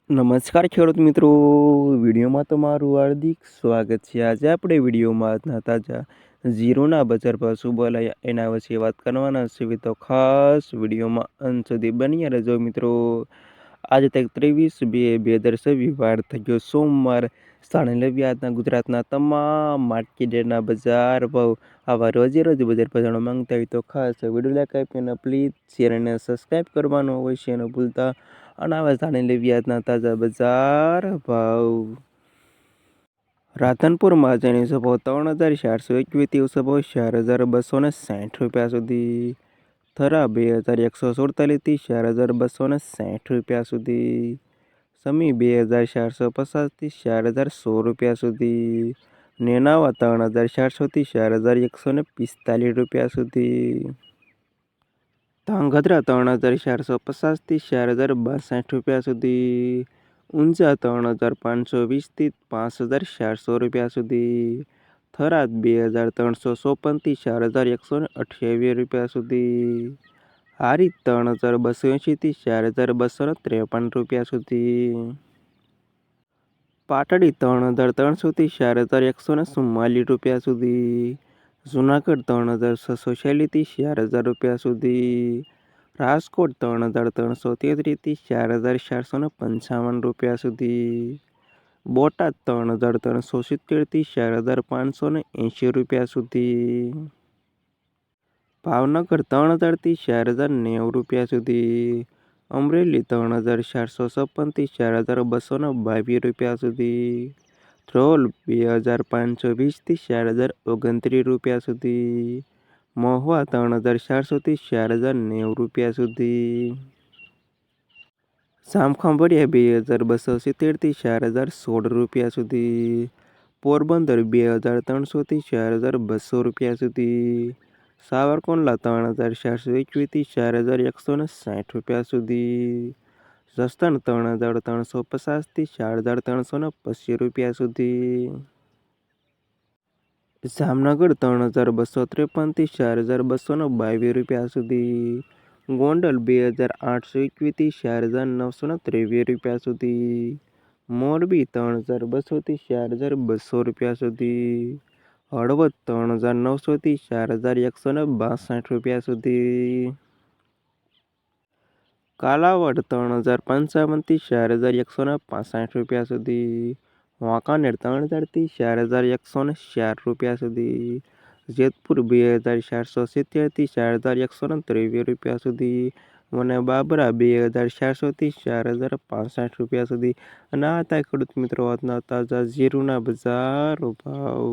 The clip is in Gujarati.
નમસ્કાર ખેડૂત મિત્રો, વિડીયોમાં તમારું હાર્દિક સ્વાગત છે। આજે આપણે વિડીયોમાં આજના તાજા જીરુના બજાર ભાવ શું બોલાયા એના વિશે વાત કરવાના છે, તો ખાસ વિડીયોમાં અંત સુધી બન્યા રહેજો મિત્રો। આજે તારીખ 23/2/2026 વાર થઈ ગયો સોમવાર। જાણી લેવી આજના ગુજરાતના તમામ માર્કેટના બજાર ભાવ। આવા રોજે રોજ બજાર ભાવ જાણવા માંગતા હોય તો ખાસ વિડીયો લાઈક આપીને પ્લીઝ શેર અને સબસ્ક્રાઈબ કરવાનું અવશ્ય ન ભૂલતા। અને આવા જાણી લેવી આજના તાજા બજાર ભાવ। રાધનપુરમાં જેની ભાવ 3,421 ભાવ 4,260 રૂપિયા સુધી। થરા 2,147 થી 4,260 રૂપિયા સુધી। સમી 2,450 થી 4,100 રૂપિયા સુધી। નેનાવા 3,400 થી 4,145 રૂપિયા સુધી। ધાંગધ્રા 3,450 થી 4,062 રૂપિયા સુધી। ઊંઝા 3,520 થી 5,400 રૂપિયા સુધી। થરાદ 2,354 થી 4,128 રૂપિયા સુધી। હારીજ 3,280 થી 4,253 રૂપિયા સુધી। પાટડી 3,300 થી 4,144 રૂપિયા સુધી। જુનાગઢ 3,640 થી 4,000 રૂપિયા સુધી। રાજકોટ 3,333 થી 4,455 રૂપિયા સુધી। બોટાદ 3,370 થી 4,580 રૂપિયા સુધી। ભાવનગર 3,000 થી 4,090 રૂપિયા સુધી। અમરેલી 3,456 થી 4,222 રૂપિયા સુધી। ધ્રોલ 2,520 થી 4,029 રૂપિયા સુધી। મહુવા 3,400 થી 4,090 રૂપિયા સુધી। જામખંભાળિયા 2,270 થી 4,016 રૂપિયા સુધી। પોરબંદર 2,300 થી 4,200 રૂપિયા સુધી। સાવરકુંડલા 3,421 થી 4,160 રૂપિયા સુધી। જસદણ 3,350 થી 4,325 રૂપિયા સુધી। જામનગર 3,253 થી 4,222 રૂપિયા સુધી। ગોંડલ 2,821 થી 4,923 રૂપિયા સુધી। મોરબી 3,200 થી 4,200 રૂપિયા સુધી। હળવદ 3,900 થી 4,162 રૂપિયા સુધી। કાલાવડ 3,055 થી 4,165 રૂપિયા સુધી। વાંકાનેર 3,000 થી 4,104 રૂપિયા સુધી। જેતપુર 2,470 થી 4,123 રૂપિયા સુધી। અને બાબરા 2,400 થી 4,065 રૂપિયા સુધી। અને આ હતા ખેડૂત મિત્રો આજના તાજા જીરુના બજાર ભાવ।